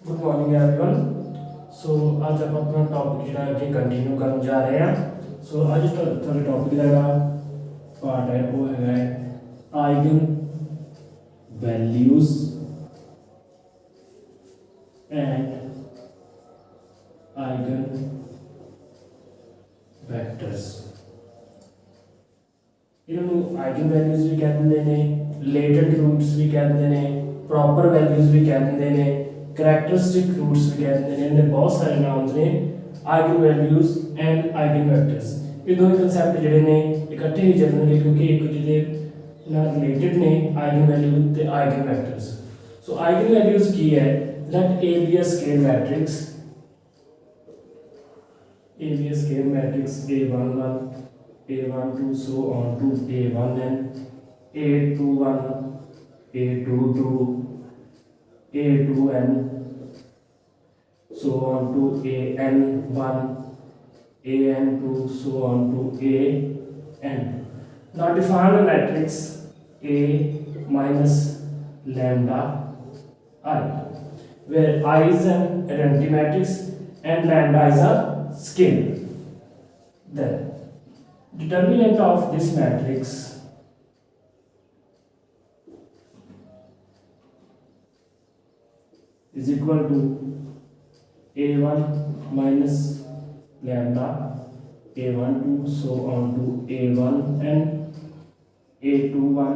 Good morning everyone. सो आज आप अपना टॉपिक जो अगे कंटिन्यू करने जा रहे हैं। सो आज थोड़े टॉपिक का पार्ट है वो है eigen values and eigen vectors. इन्होंने आइगन वैल्यूज भी कहते हैं, लेटेंट रूट्स भी कहते हैं, प्रॉपर वैल्यूज भी कहते हैं, करैक्टरिस्टिक रूट्स भी कहते हैं। इन्हें बहुत सारे नाम ने eigen values and eigen vectors. ये दोनों कंसेप्ट ਜਿਹੜੇ ਨੇ ਇਕੱਠੇ ਹੀ ਚੱਲਣਗੇ ਕਿਉਂਕਿ ਇੱਕ ਦੂਜੇ ਦੇ ਨਾਲ ਰਿਲੇਟਡ ਨੇ ਆइगन वैल्यू ਤੇ ਆइगन ਵੈਕਟਰਸ। ਸੋ ਆइगन ਵੈल्यूज ਕੀ ਹੈ? Let A be a scalar matrix, A be a scalar matrix A11 A12 so on to A1n A21 A22 A2n so on to an1 an2 so on to an. Now define a matrix A minus lambda I, where I is an identity matrix and lambda is a scalar. Then determinant of this matrix is equal to a1 minus lambda a12 so on to a1n a21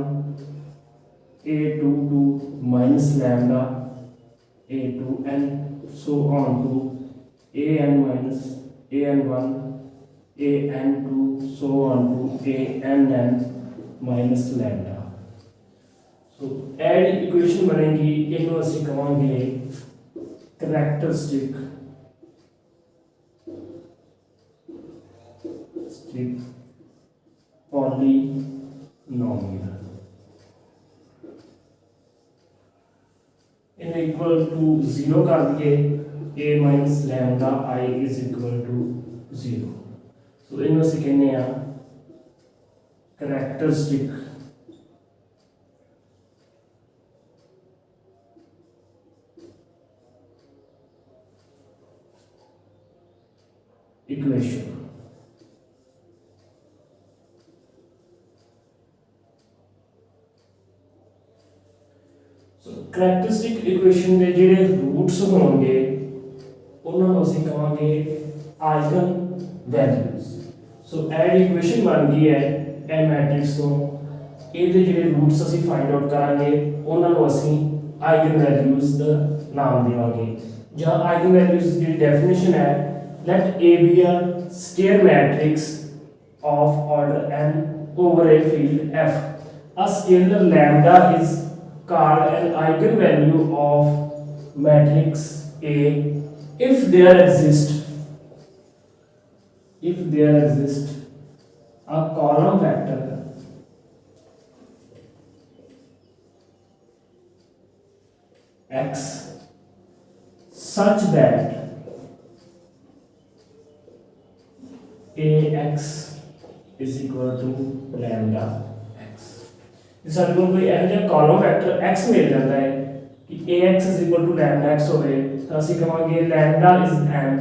a22 minus lambda a2n so on to an minus an1 an2 so on to ann minus lambda. So add equation बनेगी, इनको ਅਸੀਂ ਕਹਾਂਗੇ characteristic polynomial in equal to 0 कर दिए a minus lambda I is equal to 0. So इनको ਅਸੀਂ कहने हैं characteristic equation. So characteristic equation ਦੇ ਜਿਹੜੇ roots ਹੋਣਗੇ ਉਹਨਾਂ ਨੂੰ ਅਸੀਂ ਕਹਾਂਗੇ ਆਈਗਨ ਵੈਲਿਊਜ਼। ਸੋ ਐਡ ਇਕੁਏਸ਼ਨ ਬਣ ਗਈ ਹੈ ਇਹ ਮੈਟ੍ਰਿਕਸ ਤੋਂ, ਇਹਦੇ ਜਿਹੜੇ ਰੂਟਸ ਅਸੀਂ ਫਾਈਂਡ ਆਊਟ ਕਰਾਂਗੇ ਉਹਨਾਂ ਨੂੰ ਅਸੀਂ ਆਈਗਨ ਵੈਲਿਊਜ਼ ਦਾ ਨਾਮ ਦੇਵਾਂਗੇ। ਜਾਂ ਆਈਗਨ ਵੈਲਿਊਜ਼ ਦੀ ਡੈਫੀਨੇਸ਼ਨ ਹੈ let A be a scalar matrix of order n over a field F. A scalar lambda is called an eigenvalue of matrix A if there exists a column vector X such that ax is equal to lambda x। ਜੇ ਸਾਡੇ ਕੋਲ ਕੋਈ ਇਹੋ ਜਿਹਾ column vector x ਮਿਲ ਜਾਂਦਾ ਹੈ ਕਿ ax is equal to lambda x ਹੋਵੇ ਤਾਂ ਅਸੀਂ ਕਹਾਂਗੇ lambda is an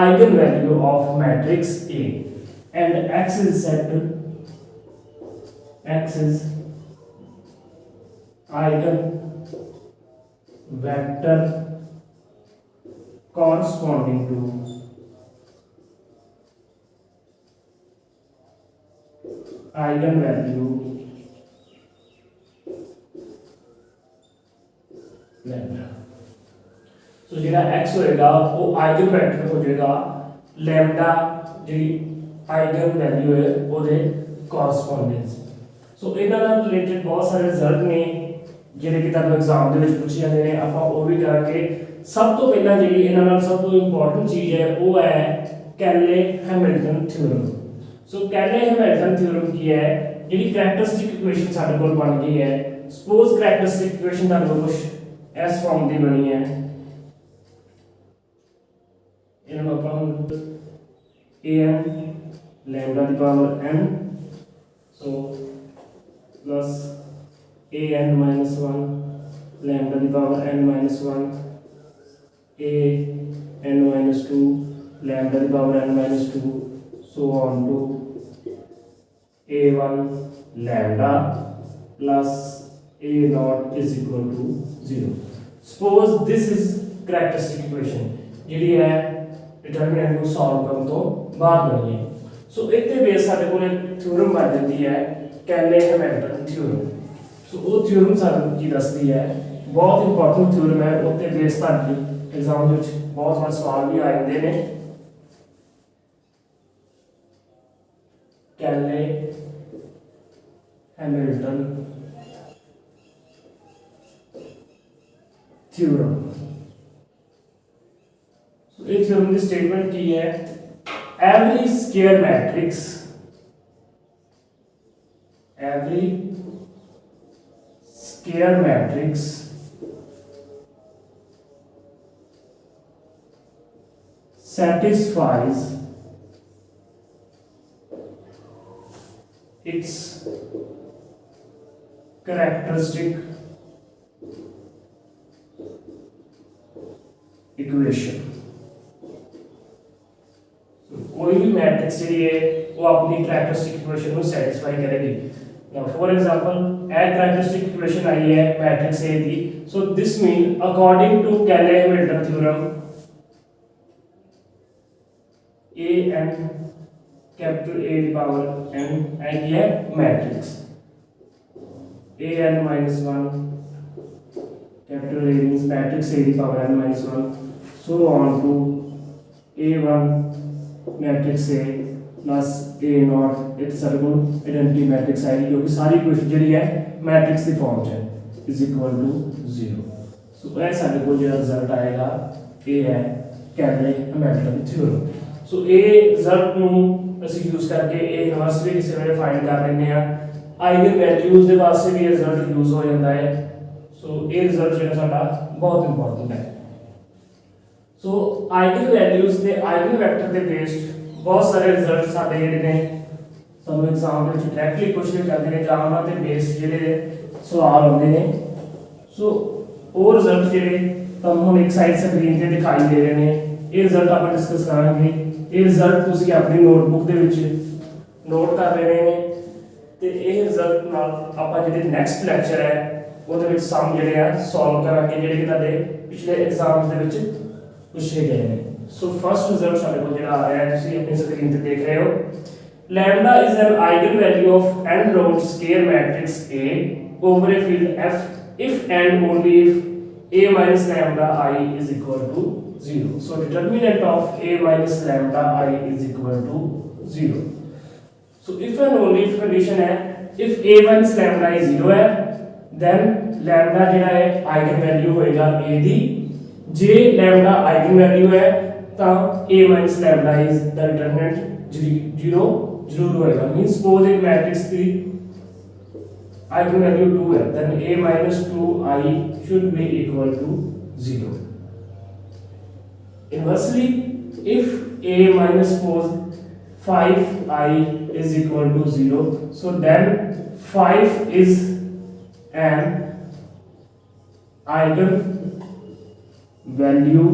eigenvalue of matrix A and x is eigen vector corresponding to eigenvalue lambda। सो ਜਿਹੜਾ x ਹੋਏਗਾ ਉਹ ਆਈਗਨ ਵੈਕਟਰ ਹੋ ਜਾਏਗਾ lambda ਜਿਹੜੀ ਆਈਗਨ ਵੈਲਿਊ ਹੈ ਉਹਦੇ ਕੋਰਸਪੋਂਡੈਂਸ। ਸੋ ਇਹਨਾਂ ਨਾਲ ਰਿਲੇਟਡ ਬਹੁਤ ਸਾਰੇ ਰਿਜ਼ਲਟ ਨੇ ਜਿਹੜੇ ਕਿ ਤੁਹਾਨੂੰ ਐਗਜ਼ਾਮ ਦੇ ਵਿੱਚ ਪੁੱਛੇ ਜਾਂਦੇ ਨੇ, ਆਪਾਂ ਉਹ ਵੀ ਕਰਾਂਗੇ। ਸਭ ਤੋਂ ਪਹਿਲਾਂ ਜਿਹੜੀ ਇਹਨਾਂ ਨਾਲ ਸਭ ਤੋਂ ਇੰਪੋਰਟੈਂਟ ਚੀਜ਼ ਹੈ ਉਹ ਹੈ ਕੈਲੇ ਹੈਮਿਲਟਨ ਥਿਊਰਮ। सो कैले हैमिल्टन थ्योरम की है जी करैक्टरिस्टिक इक्वेशन साडे कोल बन गई है। सपोज करैक्टरिस्टिक इक्वेशन ताडे कोल कुछ इस फॉर्म दी बनी है, इन्हें अपन an lambda the power n so plus an -1 lambda the power n -1 a n minus 2 lambda the power n minus 2 so on to a1 lambda plus a naught is equal to 0. Suppose this is characteristic equation ਜਿਹੜੀ ਹੈ determinant ਨੂੰ solve ਕਰਨ ਤੋਂ ਬਾਅਦ ਬਣੀ ਹੈ। ਸੋ ਇੱਥੇ base ਸਾਡੇ ਕੋਲ ਇੱਕ ਥਿਊਰਮ ਬਣ ਜਾਂਦੀ ਹੈ ਕੈਲੇ ਹੈਮਿਲਟਨ ਥਿਊਰਮ। ਸੋ ਉਹ ਥਿਊਰਮ ਸਾਨੂੰ ਕੀ ਦੱਸਦੀ ਹੈ, ਬਹੁਤ ਇੰਪੋਰਟੈਂਟ ਥਿਊਰਮ ਹੈ, ਉੱਤੇ ਬੇਸ ਤੁਹਾਡੀ ਐਗਜ਼ਾਮ ਵਿੱਚ ਬਹੁਤ ਵਾਰ ਸਵਾਲ ਵੀ ਆ ਜਾਂਦੇ ਨੇ। Kaile Hamilton theorem. so इस थ्योरम की स्टेटमेंट की है, every square matrix satisfies its characteristic equation। कोई भी मैट्रिक्स जी है वो अपनी कैरेक्टरिस्टिक इक्वेशन को सेटिस्फाई करेगी। Now for example a characteristic equation आई है मैट्रिक्स ए दी, so this mean according to Cayley Hamilton theorem A N capital A की पावर एन एंड ये matrix a n minus 1 capital A means matrix A the power n minus 1 so on to a1 matrix A plus a naught एक circle identity matrix आएगी जो कि सारी equation ਜਿਹੜੀ ਹੈ matrix ਦੀ farm 'ਚ ਹੈ is equal to 0। ਸੋ ਇਹ ਸਾਡੇ ਕੋਲ ਜਿਹੜਾ ਰਿਜ਼ਲਟ ਆਏਗਾ ਇਹ ਹੈ ਕੈਲੇ ਹੈਮਿਲਟਨ ਥਿਊਰਮ। ਸੋ ਇਹ ਰਿਜ਼ਲਟ ਨੂੰ ਅਸੀਂ ਯੂਜ਼ ਕਰਕੇ ਇਹ ਇਨਵਰਸ ਵੀ ਕਿਸੇ ਵੇਲੇ ਫਾਈਂਡ ਕਰ ਲੈਂਦੇ ਆ। आइगन वैल्यूज के वास्ते भी रिजल्ट यूज हो जाता है। सो ये रिजल्ट जो साडा बहुत इंपॉर्टेंट है। सो आइगन वैल्यूज के आइगन वेक्टर के बेस्ड बहुत सारे रिजल्ट साडे जेडे ने सानू एग्जाम में डायरेक्टली क्वेश्चन करते हैं जां उन्हां दे बेस्ड जेडे सवाल आउंदे ने। सो वो रिजल्ट जेडे तुहानू हुण एक साइड स्क्रीन ते दिखाई दे रहे ने, ये रिजल्ट आपां डिस्कस करांगे। ये रिजल्ट तुसीं अपनी नोटबुक दे विच नोट कर लेने ने ਤੇ ਇਹ ਰਿਜ਼ਲਟ ਨਾਲ ਆਪਾਂ ਜਿਹੜੇ ਨੈਕਸਟ ਲੈਕਚਰ ਹੈ ਉਹਦੇ ਵਿੱਚ ਸਮ ਜਿਹੜੇ ਆ ਸੋਲਵ ਕਰਾਂਗੇ ਜਿਹੜੇ ਕਿ ਤੁਹਾਡੇ ਪਿਛਲੇ ਐਗਜ਼ਾਮਸ ਦੇ ਵਿੱਚ ਪੁੱਛੇ ਗਏ ਨੇ। ਸੋ ਫਰਸਟ ਰਿਜ਼ਲਟ ਸਾਡੇ ਕੋਲ ਜਿਹੜਾ ਆ ਰਿਹਾ ਹੈ ਤੁਸੀਂ ਆਪਣੀ ਸਕਰੀਨ ਤੇ ਦੇਖ ਰਹੇ ਹੋ, lambda is an eigenvalue of n row square matrix A over a field F if and only if A minus lambda I is equal to 0। so determinant of A minus lambda I is equal to 0। so if and only if condition है if a minus lambda is 0 है then lambda ਜਿਹੜਾ ਹੈ eigen value होएगा a the, J lambda eigen value है ਤਾਂ a minus lambda is the determinant 0 जरूर होएगा। Means suppose एक मैट्रिक्स की आइगन वैल्यू 2 है then a minus 2i should be equal to 0। inversely if a minus suppose 5i is equal to 0 so then 5 is an eigen value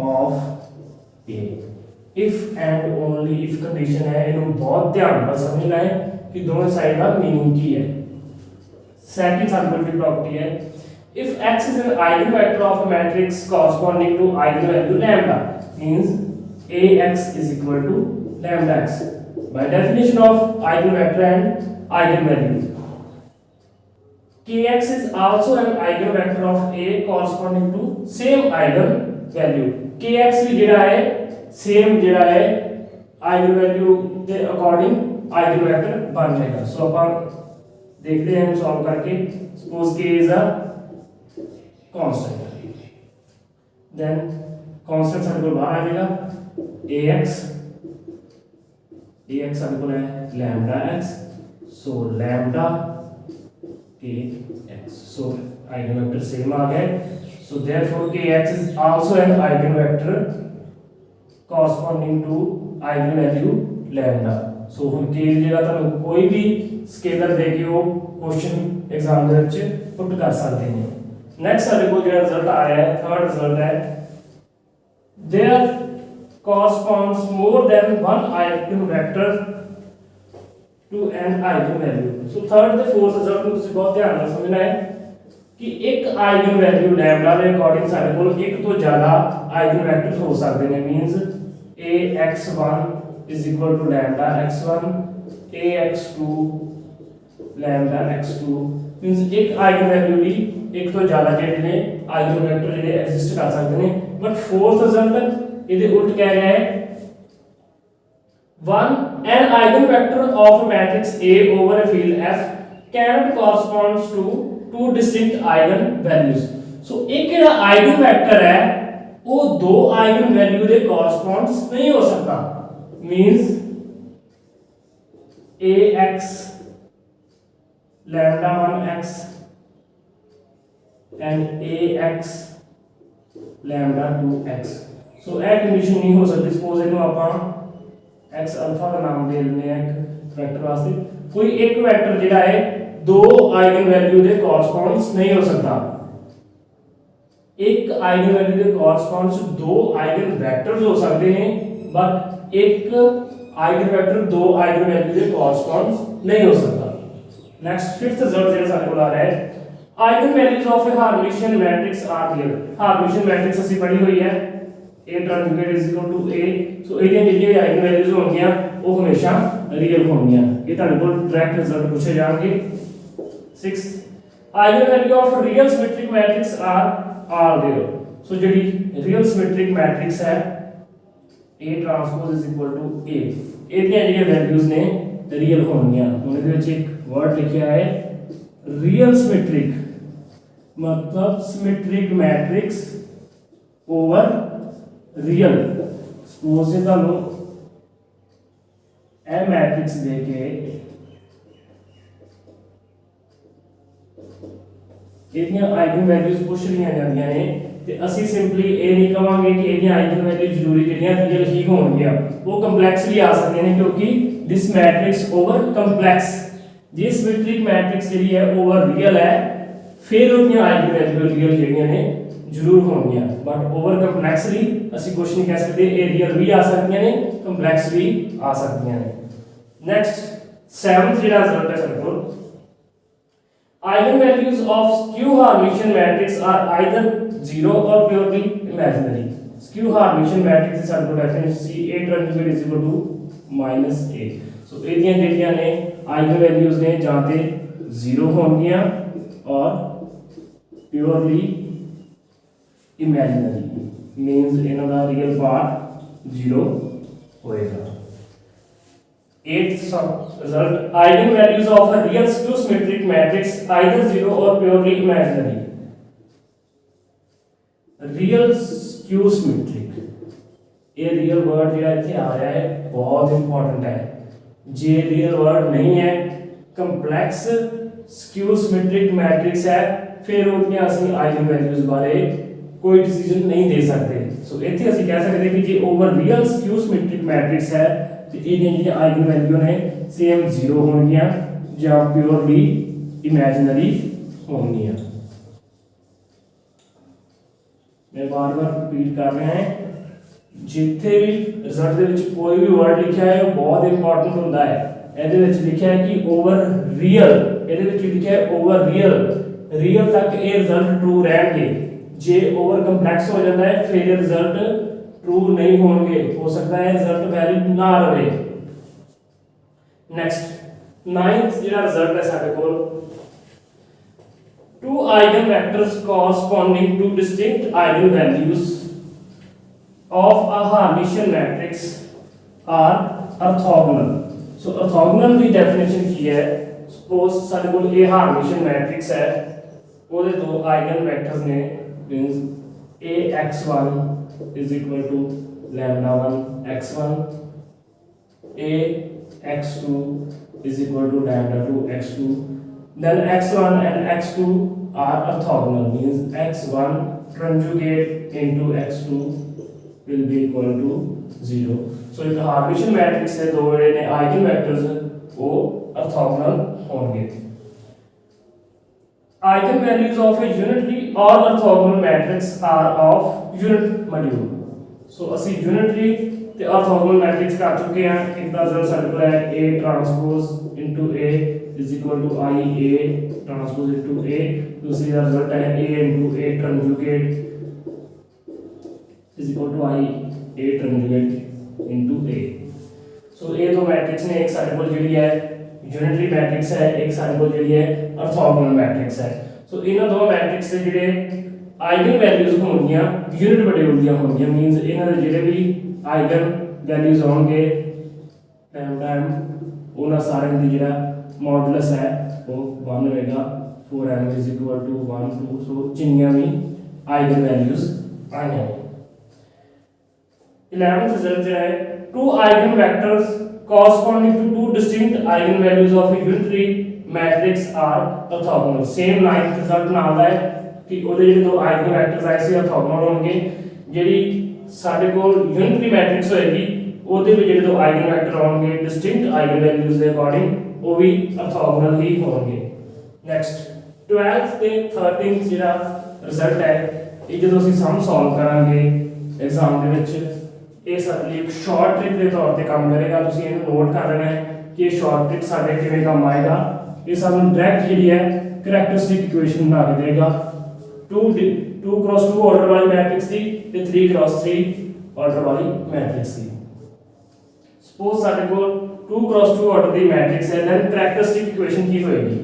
of a if and only if condition है। इन्हों बहुत ध्यान ਨਾਲ समझना है कि दोनों साइड का मीनिंग की है। सेकंड सैम्पल प्रॉपर्टी है if x is an eigenvector of a matrix corresponding to eigenvalue lambda means ax is equal to lambda x by definition of eigenvector and eigenvalue। kx is also an eigenvector of a corresponding to same eigenvalue। kx भी जेड़ा है same जेड़ा है eigenvalue के according eigenvector बन जाएगा। सो अपन देखते हैं सॉल्व करके। Suppose k is a constant then constant सारे को बाहर आ जाएगा ax सारे को है lambda x so lambda kx so eigenvector same आ गए। so therefore kx is also an eigenvector corresponding to eigenvalue lambda। so हम k की जगह तो कोई भी स्केलर देके वो क्वेश्चन एग्जाम ਦੇ ਵਿੱਚ पुट कर सकते हैं। नेक्स्ट सारे को जो रिजल्ट आया है थर्ड रिजल्ट है there corresponds more than one eigenvector to an eigenvalue. So third ਤੇ fourth ਰਿਜ਼ਲਟ ਨੂੰ ਤੁਸੀਂ ਬਹੁਤ ਧਿਆਨ ਨਾਲ ਸਮਝਣਾ ਹੈ ਕਿ ਇੱਕ ਆਈਗਨ ਵੈਲਿਊ ਲੈਮਡਾ ਦੇ ਅਕੋਰਡਿੰਗ ਸਾਡੇ ਕੋਲ ਇੱਕ ਤੋਂ ਜ਼ਿਆਦਾ ਆਈਗਨ ਵੈਕਟਰਸ ਹੋ ਸਕਦੇ ਨੇ means ax1 is equal to lambda x1 ax2 lambda x2 means ਇੱਕ ਆਈਗਨ ਵੈਲਿਊ ਲਈ ਇੱਕ ਤੋਂ ਜ਼ਿਆਦਾ ਜਿਹੜੇ ਨੇ ਆਈਗਨ ਵੈਕਟਰ ਜਿਹੜੇ ਐਗਜ਼ਿਸਟ ਕਰ ਸਕਦੇ ਨੇ ਬਟ ਫੋਰਥ ਰਿਜ਼ਲਟ ਇਹਦੇ ਉਲਟ ਕਹਿ ਰਿਹਾ ਹੈ one an eigenvector of a matrix A over a field F cannot corresponds to two distinct eigenvalues so एक ਜਿਹੜਾ eigenvector है वो दो eigenvalue ਦੇ corresponds नहीं हो सकता means ax lambda 1x and ax lambda 2x so ਇਹ ਕੰਡੀਸ਼ਨ ਨਹੀਂ ਹੋ ਸਕਦੀ ਸਪੋਜ਼ ਇਹਨੂੰ ਆਪਾਂ x अल्फा का नाम दे लेने हैं एक वेक्टर वास्ते कोई एक वेक्टर जेड़ा है दो आइगन वैल्यू दे कॉरस्पॉन्ड्स नहीं हो सकता एक आइगन वैल्यू दे कॉरस्पॉन्ड्स दो आइगन वेक्टर्स हो सकते हैं बट एक आइगन वेक्टर दो आइगन वैल्यू दे कॉरस्पॉन्ड्स नहीं हो सकता नेक्स्ट फिफ्थ रिजल्ट जेड़ा साडे कोल आ रहा है eigen values of a Hermitian matrix are real Hermitian matrix ਅਸੀਂ ਪੜ੍ਹੀ ਹੋਈ ਹੈ a tranjugate is equal to a सो ਇਹਦੀਆਂ ਜਿਹੜੀਆਂ ਆਈਗਨ ਵੈਲਿਊਜ਼ ਹੋਣਗੀਆਂ ਉਹ ਹਮੇਸ਼ਾ ਰੀਅਲ ਹੋਣਗੀਆਂ ਇਹ ਤੁਹਾਡੇ ਕੋਲ ਡਾਇਰੈਕਟ ਰਿਜ਼ਲਟ ਪੁੱਛੇ ਜਾਣਗੇ 6th eigen value of real symmetric matrix are real so ਜਿਹੜੀ ਰੀਅਲ ਸਿਮੈਟ੍ਰਿਕ ਮੈਟ੍ਰਿਕਸ ਹੈ a transpose is equal to a ਇਹਦੀਆਂ ਜਿਹੜੀਆਂ ਵੈਲਿਊਜ਼ ਨੇ ਰੀਅਲ ਹੋਣਗੀਆਂ ਹੁਣ ਇਹਦੇ ਵਿੱਚ ਇੱਕ ਵਰਡ ਲਿਖਿਆ ਹੈ ਰੀਅਲ ਸਿਮੈਟ੍ਰਿਕ मतलब symmetric matrix over real suppose से ਤੁਹਾਨੂੰ ਇਹ ਮੈਟ੍ਰਿਕਸ ਦੇ ਕੇ ਇਹਦੀਆਂ ਆਈਗਨ ਵੈਲਿਊਜ਼ ਪੁੱਛ ਰਹੀਆਂ ਜਾਂਦੀਆਂ ਨੇ ਤੇ ਅਸੀਂ ਸਿੰਪਲੀ ਇਹ ਨਹੀਂ ਕਵਾਂਗੇ ਕਿ ਇਹਦੀਆਂ ਆਈਗਨ ਵੈਲਿਊ ਜ਼ਰੂਰੀ ਜਿਹੜੀਆਂ ਰੀਅਲ ਹੀ ਹੋਣਗੀਆਂ ਉਹ ਕੰਪਲੈਕਸ ਵੀ ਆ ਸਕਦੀਆਂ ਨੇ ਕਿਉਂਕਿ ਦਿਸ ਮੈਟ੍ਰਿਕਸ ਓਵਰ ਕੰਪਲੈਕਸ ਜੇ ਸਿਮੈਟ੍ਰਿਕ ਮੈਟ੍ਰਿਕਸ ਜਿਹੜੀ ਹੈ ਓਵਰ ਰੀਅਲ ਹੈ फिर उनकी आइगन वैल्यू रियल ਜਿਹੜੀਆਂ ਨੇ ਜ਼ਰੂਰ ਹੋਣਗੀਆਂ ਬਟ ਓਵਰ ਕੰਪਲੈਕਸਲੀ ਅਸੀਂ ਕੁਝ ਨਹੀਂ ਕਹਿ ਸਕਦੇ ਇਹ ਰੀਅਲ ਵੀ ਆ ਸਕਦੀਆਂ ਨੇ ਕੰਪਲੈਕਸ ਵੀ ਆ ਸਕਦੀਆਂ ਨੇ ਨੈਕਸਟ 7th ਜਿਹੜਾ ਰਿਜ਼ਲਟ ਹੈ ਸਾਡੇ ਕੋਲ eigen values of skew Hermitian matrix are either 0 ਔਰ purely imaginary skew Hermitian matrix ਦੀ ਸਾਡੇ ਕੋਲ ਡੈਫੀਨੇਸ਼ਨ ਸੀ a tranjugate is equal to -a so ਇਹਦੀਆਂ ਜਿਹੜੀਆਂ ਨੇ ਆਈਗਨ ਵੈਲਿਊਜ਼ ਨੇ ਜਾਂ ਤੇ 0 ਹੋਣਗੀਆਂ और purely imaginary means इन्हों का रियल पार्ट 0 होएगा 8th result eigen values of a real skew symmetric matrix either 0 or purely imaginary real skew symmetric ये रियल वर्ड जो इत्थे आ रहा है बहुत इंपॉर्टेंट है जे रियल वर्ड नहीं है कंप्लेक्स स्क्यू सिमेट्रिक मैट्रिक्स है फिर उनके ਅਸੀਂ ਆਈਗਨ ਵੈਲਿਊਜ਼ ਬਾਰੇ ਕੋਈ ਡਿਸੀਜਨ ਨਹੀਂ ਦੇ ਸਕਦੇ ਸੋ ਇੱਥੇ ਅਸੀਂ ਕਹਿ ਸਕਦੇ ਕਿ ਜੇ ਓਵਰ ਰੀਅਲ ਸਕਯੂ ਸਿਮੈਟ੍ਰਿਕ ਮੈਟ੍ਰਿਕਸ ਹੈ ਤੇ ਇਹਦੀਆਂ ਜਿਹੜੀਆਂ ਆਈਗਨ ਵੈਲਿਊ ਨੇ ਸੇਮ 0 ਹੋਣਗੀਆਂ ਜਾਂ ਪਿਓਰਲੀ ਇਮੇਜਿਨਰੀ ਹੋਣਗੀਆਂ ਮੈਂ ਬਾਰ-ਬਾਰ ਰਿਪੀਟ ਕਰ ਰਿਹਾ ਹਾਂ ਜਿੱਥੇ ਵੀ ਰਿਜ਼ਲਟ ਦੇ ਵਿੱਚ ਕੋਈ ਵੀ ਵਰਡ ਲਿਖਿਆ ਹੈ ਉਹ ਬਹੁਤ ਇੰਪੋਰਟੈਂਟ ਹੁੰਦਾ ਹੈ ਇਹਦੇ ਵਿੱਚ ਲਿਖਿਆ ਹੈ ਕਿ ਓਵਰ ਰੀਅਲ ਇਹਦੇ ਵਿੱਚ ਲਿਖਿਆ ਹੈ ਓਵਰ ਰੀਅਲ ਤੱਕ ਇਹ ਰਿਜ਼ਲਟ ਟਰੂ ਰਹਿਣਗੇ ਜੇ ਓਵਰ ਕੰਪਲੈਕਸ ਹੋ ਜਾਂਦਾ ਹੈ ਫਿਰ ਇਹ ਰਿਜ਼ਲਟ ਟਰੂ ਨਹੀਂ ਹੋਣਗੇ ਹੋ ਸਕਦਾ ਹੈ ਰਿਜ਼ਲਟ ਵੈਲਿਡ ਨਾ ਰਹੇ ਨੈਕਸਟ 9th ਜਿਹੜਾ ਰਿਜ਼ਲਟ ਹੈ ਸਾਡੇ ਕੋਲ two eigen vectors corresponding to distinct eigen values of a Hermitian matrix are orthogonal so orthogonal की definition की है suppose सारे कोल a Hermitian matrix है ਉਹਦੇ ਦੋ eigen vectors ने means ax1 is equal to lambda 1 x1 ax2 is equal to lambda 2 x2 then x1 and x2 are orthogonal means x1 conjugate into x2 will be equal to 0 so एक Hermitian matrix है दो बड़े ने eigen vectors वो orthogonal होंगे eigen values of a unitary or orthogonal matrix are of unit module ਸੋ ਅਸੀਂ unitary ਤੇ ਆਰਥੋਗੋਨਲ matrix ਕਰ ਚੁੱਕੇ ਹਾਂ। ਇੱਕ ਦਾ ਰਿਜ਼ਲਟ ਸਾਡੇ ਕੋਲ ਹੈ A transpose into A is equal to I A transpose into A। दूसरी का रिजल्ट है A into A conjugate is equal to I A conjugate into A। सो ये दो मैट्रिक्स ने, एक सारे को जी है यूनिटरी मैट्रिक्स है, एक सारे को जी है ऑर्थोगोनल मैट्रिक्स है। सो इन दो मैट्रिक्स के जिहड़े आइगन वैल्यूज होंगे यूनिट वैल्यूज होंगे, मीनस इन्हां दे जिहड़े भी आइगन वैल्यूज होंगे लैम्डा m उन्हां सारे दी जिहड़ा मॉडुलस है वो 1 होएगा। 4m is equal to 1 2। सो जिन्नियां भी आइगन वैल्यूज आने हैं। 11th रिजल्ट जो है two eigen vectors corresponding to two distinct eigen values of a unitary matrix are orthogonal। Same 9th result नाल है कि ਉਹਦੇ ਜਿਹੜੇ ਦੋ ਆਈਗਨ ਵੈਕਟਰਸ ਆਏ ਸੀ ਆਰਥੋਗੋਨਲ ਹੋਣਗੇ। ਜਿਹੜੀ ਸਾਡੇ ਕੋਲ ਯੂਨਿਟਰੀ ਮੈਟ੍ਰਿਕਸ ਹੋਏਗੀ ਉਹਦੇ ਵਿੱਚ ਜਿਹੜੇ ਦੋ ਆਈਗਨ ਵੈਕਟਰ ਹੋਣਗੇ ਡਿਸਟਿੰਕਟ ਆਈਗਨ ਵੈਲਿਊਜ਼ ਦੇ ਅਕੋਰਡਿੰਗ ਉਹ ਵੀ ਆਰਥੋਗੋਨਲ ਹੀ ਹੋਣਗੇ। ਨੈਕਸਟ 12th ਤੇ 13th ਜਿਹੜਾ ਰਿਜ਼ਲਟ ਹੈ ਇਹ ਜਦੋਂ ਅਸੀਂ ਸਮ ਸੋਲਵ ਕਰਾਂਗੇ ਐਗਜ਼ਾਮ ਦੇ ਵਿੱਚ ਇਹ ਸਾਡੇ ਲਈ ਇੱਕ ਸ਼ਾਰਟ ਟ੍ਰਿਕ ਦੇ ਤੌਰ ਤੇ ਕੰਮ ਕਰੇਗਾ। ਤੁਸੀਂ ਇਹਨੂੰ ਨੋਟ ਕਰ ਲੈਣਾ ਹੈ ਕਿ ਇਹ ਸ਼ਾਰਟ ਟ੍ਰਿਕ ਸਾਡੇ ਕਿਵੇਂ ਕੰਮ ਆਏਗਾ। ਇਹ ਸਾਨੂੰ ਡਾਇਰੈਕਟ ਜਿਹੜੀ ਹੈ ਕਰੈਕਟਰਿਸਟਿਕ ਇਕੁਏਸ਼ਨ ਬਣਾ ਕੇ ਦੇਗਾ 2 cross 2 ਆਰਡਰ ਵਾਲੀ ਮੈਟ੍ਰਿਕਸ ਦੀ ਤੇ 3 cross 3 ਆਰਡਰ ਵਾਲੀ ਮੈਟ੍ਰਿਕਸ ਦੀ। ਸਪੋਜ਼ ਸਾਡੇ ਕੋਲ 2 cross 2 ਆਰਡਰ ਦੀ ਮੈਟ੍ਰਿਕਸ ਹੈ, ਦੈਨ ਕਰੈਕਟਰਿਸਟਿਕ ਇਕੁਏਸ਼ਨ ਕੀ ਹੋਏਗੀ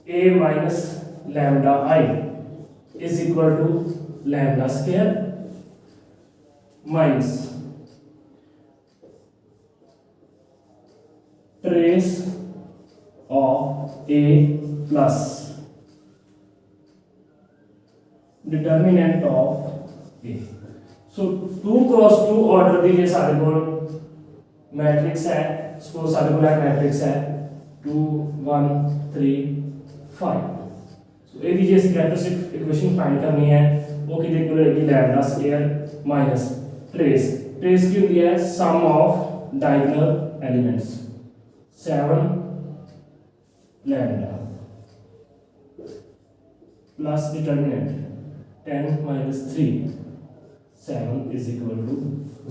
a minus lambda I is equal to lambda square minus trace of a plus determinant of A। so 2 cross 2 order दी जे सारे को matrix है, suppose सारे को मैट्रिक्स है 2 1 3 5। सो ए दी जे कैरेक्टरिस्टिक इक्वेशन फाइंड करनी है वो कितने को रहेगी lambda square minus trace. Trace की होती है sum of diagonal elements 7 lambda plus determinant 10 minus 3 7 is equal to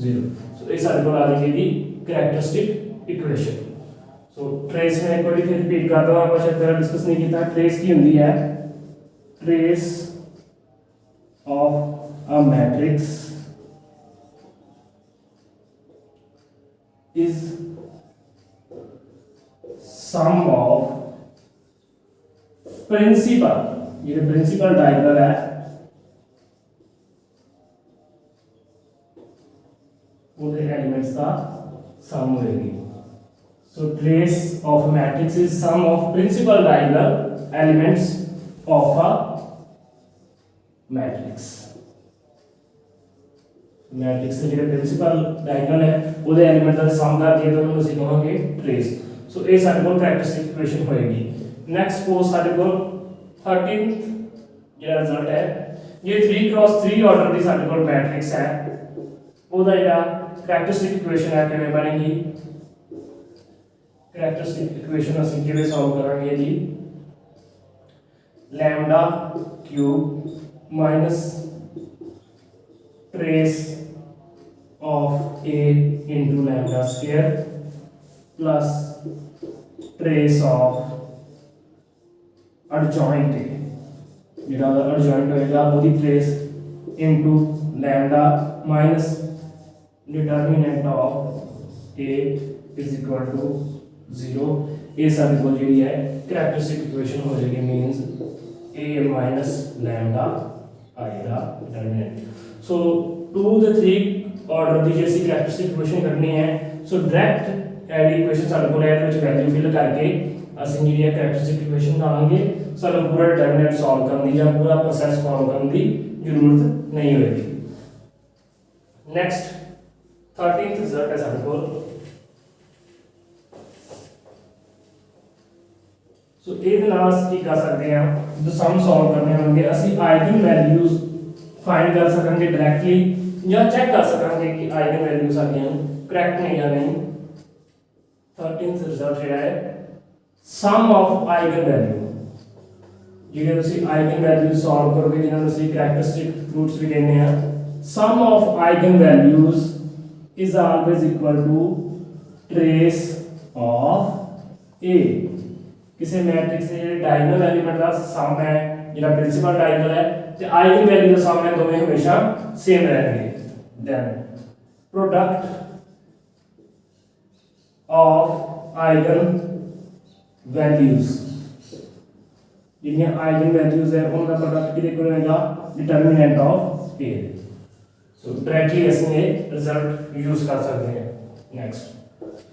0। so इस सारे को आ जाएगी कैरेक्टरिस्टिक इक्वेशन। सो ट्रेस में एक बार फिर रिपीट कर दो, आप शायद पहले डिस्कस नहीं किया। ट्रेस की होती है trace of a matrix is sum of principal, ये प्रिंसिपल डायगोनल है ਉਹਦੇ ਐਲੀਮੈਂਟਸ ਦਾ ਸਮ ਹੋਏਗੀ। So trace of matrix is sum of principal diagonal elements of a matrix. Matrix के जो प्रिंसिपल डायगोनल है ਉਹਦੇ एलिमेंट ਦਾ ਸਮ ਕਰਕੇ ਤਾਂ ਉਹਨੂੰ ਅਸੀਂ ਕਹਾਂਗੇ ट्रेस। सो ਇਹ ਸਾਡੇ ਕੋਲ ਕਰੈਕਟਰਿਸਟਿਕ ਇਕੁਏਸ਼ਨ ਹੋਏਗੀ। ਨੈਕਸਟ ਸਪੋਜ਼ ਸਾਡੇ ਕੋਲ 13th ਜਿਹੜਾ ਰਿਜ਼ਲਟ ਹੈ ਇਹ 3 cross 3 ਆਰਡਰ ਦੀ ਸਾਡੇ ਕੋਲ ਮੈਟ੍ਰਿਕਸ ਹੈ ਉਹਦਾ ਜਿਹੜਾ ਕਰੈਕਟਰਿਸਟਿਕ ਇਕੁਏਸ਼ਨ ਹੈ ਕਿਵੇਂ ਬਣੇਗੀ। ਕਰੈਕਟਰਿਸਟਿਕ ਇਕੁਏਸ਼ਨ ਅਸੀਂ ਕਿਵੇਂ ਸੋਲਵ ਕਰਾਂਗੇ ਜੀ। Lambda cube minus trace of A into lambda square plus trace of adjoint A ਜਿਹੜਾ ਦਾ adjoint ਹੋਏਗਾ ਉਹਦੀ trace into lambda minus determinant of A is equal to 0। ਇਹ ਸਾਡੇ ਕੋਲ ਜਿਹੜੀ ਹੈ characteristic equation ਹੋ ਜਾਏਗੀ means A minus lambda I the determinant। so 2 the 3 order ਦੀ जैसी कैरेक्टरिस्टिक इक्वेशन करनी है। सो डायरेक्ट एडी इक्वेशन ਸਾਡੇ ਕੋਲ ਇਹਦੇ ਵਿੱਚ ਵੈਲਿਊ ਫਿਲ ਕਰਕੇ ਅਸੀਂ ਜਿਹੜੀ ਹੈ कैरेक्टरिस्टिक इक्वेशन ਬਣਾਵਾਂਗੇ। ਸਾਨੂੰ ਪੂਰਾ ਡਿਟਰਮੀਨੈਂਟ ਸੋਲਵ ਕਰਨ ਦੀ ਜਾਂ ਪੂਰਾ ਪ੍ਰੋਸੈਸ ਫਾਲੋ ਕਰਨ ਦੀ ਜ਼ਰੂਰਤ ਨਹੀਂ ਹੋਏਗੀ। ਨੈਕਸਟ 13th ਰਿਜ਼ਲਟ ਹੈ ਸਾਡੇ ਕੋਲ। ਸੋ ਇਹਦੇ ਨਾਲ ਅਸੀਂ ਕੀ ਕਰ ਸਕਦੇ ਹਾਂ ਜਦੋਂ ਸਮ ਸੋਲਵ ਕਰਨੇ ਹੋਣਗੇ ਅਸੀਂ ਆਈਗਨ ਵੈਲਿਊਜ਼ फाइंड कर सकेंगे डायरेक्टली या चेक कर सकेंगे कि आइगन वैल्यू साडियां करेक्ट ने या नहीं। 13th रिजल्ट है सम ऑफ आइगन वैल्यू ਜਿਹੜੇ ਤੁਸੀਂ ਆਈਗਨ ਵੈਲਿਊ ਸੋਲਵ ਕਰੋਗੇ ਜਿਨ੍ਹਾਂ ਨੂੰ ਅਸੀਂ ਕੈਰੈਕਟਰਿਸਟਿਕ ਰੂਟਸ ਵੀ ਕਹਿੰਦੇ ਆ sum of eigenvalues is always equal to trace of A। किसी मैट्रिक्स से डायगोनल एलिमेंट का सम है ਜਿਹੜਾ प्रिंसिपल डायगोनल है ਤੇ आइगन वैल्यू ਦਾ सम है दोनों हमेशा सेम रहेंगे। Then product of eigenvalues जिन्हें आइगन वैल्यूज है उनका प्रोडक्ट कितने को रहेगा determinant of A. So directly इसमें रिजल्ट यूज कर सकते हैं। नेक्स्ट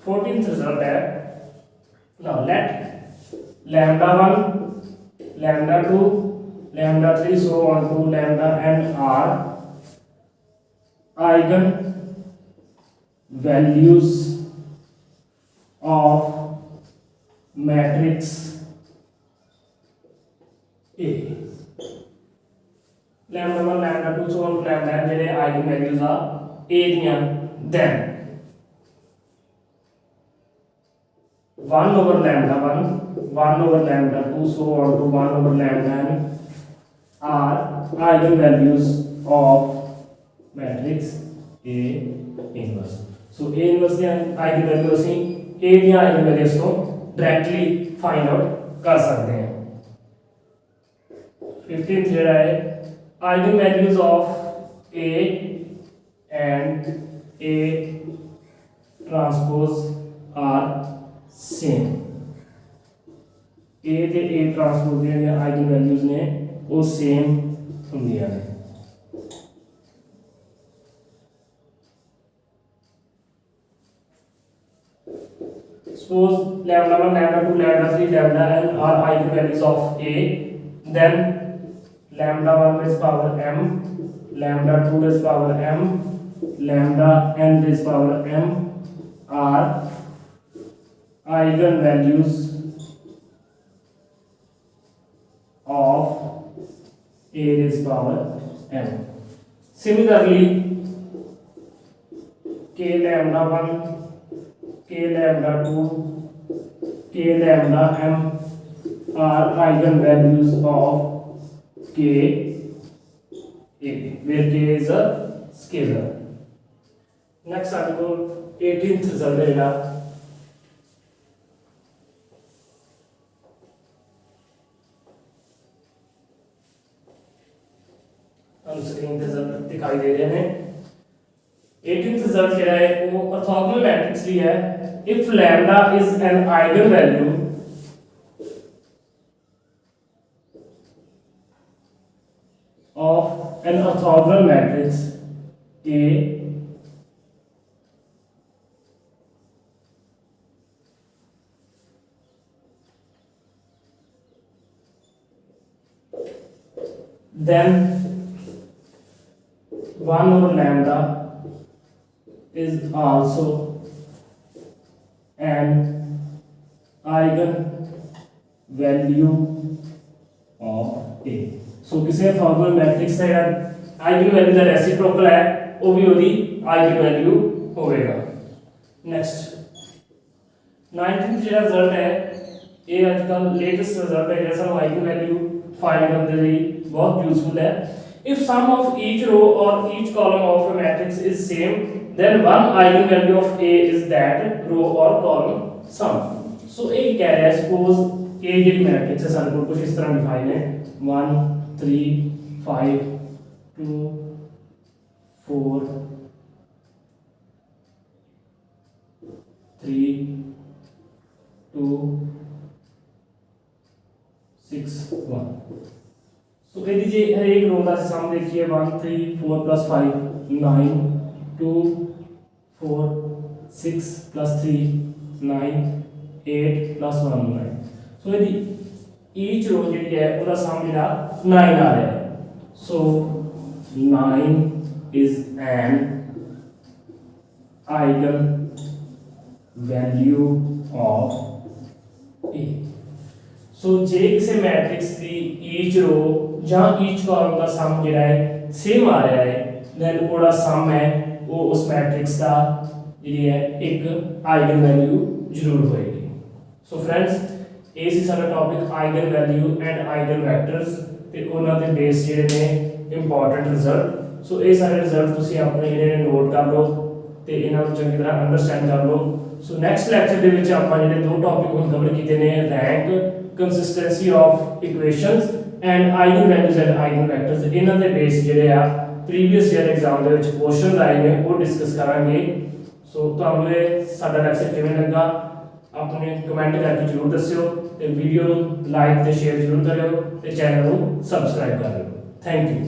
14th रिजल्ट है now let lambda 1 lambda 2 lambda 3 so on to lambda n are eigen values of matrix A। lambda 1 lambda 2 so on to lambda n ਜਿਹੜੇ eigen values ਆ A ਦੀਆਂ then 1 over lambda 1 1 over lambda 2 so on to 1 over lambda n are eigenvalues of matrix A inverse। So A inverse the eigenvalue ਅਸੀਂ A ਦੀਆਂ eigenvalues ਤੋਂ directly find out कर सकते हैं। 15th ਜਿਹੜਾ है eigenvalues of A and A transpose are same। A ਤੇ A transpose ਦੀਆਂ ਆਈਗਨ ਵੈਲਿਊਜ਼ ਨੇ ਉਹ ਸੇਮ ਹੁੰਦੀਆਂ ਨੇ। suppose lambda 1 lambda 2 lambda 3 lambda n are eigen values of A, then lambda 1 raised power m lambda 2 raised power m lambda n raised power m are eigen values of A raised power m। Similarly, k lambda 1, k lambda 2, k lambda m are eigen values of k A, where k is a scalar। Next article 18th result है screen पे result दिखाई दे रहे हैं। 18th result क्या है वो orthogonal matrix ली है। If lambda is an eigen value of an orthogonal matrix A then 1 over lambda is also an eigen value of A। So किसी ऑर्थोगोनल मैट्रिक्स का आइगन वैल्यू का रेसिप्रोकल है वो भी ਉਹਦੀ आइगन वैल्यू होएगा। नेक्स्ट 19th ਜਿਹੜਾ result ਹੈ ਇਹ ਅੱਜਕੱਲ ਲੇਟੈਸਟ ਰਿਜ਼ਲਟ ਹੈ ਜਿਹੜਾ ਸਾਨੂੰ ਆइगन वैल्यू फाइंड करने के लिए बहुत यूजफुल है। If sum of each row or each column of a matrix is same, then one eigenvalue of A is that row or column sum। So एक कह रहा है suppose A जो मैट्रिक्स है सारे कुछ इस तरह डिफाइन है 1 3 5 2 4 3 2 6 1। तो कह दीजिए हर एक रो का सम देखिए 1 3 4 + 5 9 2 4 6 + 3 9 8 + 1 9। सो यदि ईच रो जी है उसका सम ਜਿਹੜਾ 9 आ रहा है। So 9 is an eigen value of A. So जे किसी मैट्रिक्स की ईच रो ਜਾਂ ईच कॉलम का सम ਜਿਹੜਾ है सेम आ रहा है then ਉਹਦਾ सम है वो उस मैट्रिक्स का ਜਿਹੜੀ है एक आइगन वैल्यू जरूर होएगी। सो फ्रेंड्स ਇਹ ਸੀ ਸਾਡਾ topic eigen value and eigen vectors ਤੇ ਉਹਨਾਂ ਦੇ ਬੇਸ ਜਿਹੜੇ ਨੇ ਇੰਪੋਰਟੈਂਟ ਰਿਜ਼ਲਟ ਸੋ ਇਹ ਸਾਰੇ ਰਿਜ਼ਲਟ ਤੁਸੀਂ ਆਪਣੇ ਜਿਹੜੇ ਨੋਟ ਕਰ ਲਓ ਤੇ ਇਹਨਾਂ ਨੂੰ ਚੰਗੀ ਤਰ੍ਹਾਂ ਅੰਡਰਸਟੈਂਡ ਕਰ ਲਓ। ਸੋ ਨੈਕਸਟ ਲੈਕਚਰ ਦੇ ਵਿੱਚ ਆਪਾਂ ਜਿਹੜੇ ਦੋ ਟੌਪਿਕ ਹੁਣ ਕਵਰ ਕੀਤੇ ਨੇ, rank, consistency of equations and eigen values and eigen vectors, ਇਹਨਾਂ ਦੇ ਬੇਸ ਜਿਹੜੇ ਆ ਪ੍ਰੀਵੀਅਸ ਈਅਰ ਐਗਜ਼ਾਮ ਦੇ ਵਿੱਚ ਕੁਐਸਚਨਸ ਆਏ ਨੇ ਉਹ ਡਿਸਕਸ ਕਰਾਂਗੇ। ਸੋ ਤੁਹਾਨੂੰ ਇਹ ਸਾਡਾ ਲੈਕਚਰ ਕਿਵੇਂ ਲੱਗਾ ਆਪਣੇ ਕਮੈਂਟ ਕਰਕੇ ਜ਼ਰੂਰ ਦੱਸਿਓ ਤੇ ਵੀਡੀਓ ਨੂੰ ਲਾਈਕ ਤੇ ਸ਼ੇਅਰ ਜ਼ਰੂਰ ਕਰਿਓ ਤੇ ਚੈਨਲ ਨੂੰ ਸਬਸਕ੍ਰਾਈਬ ਕਰ ਲਿਓ। Thank you.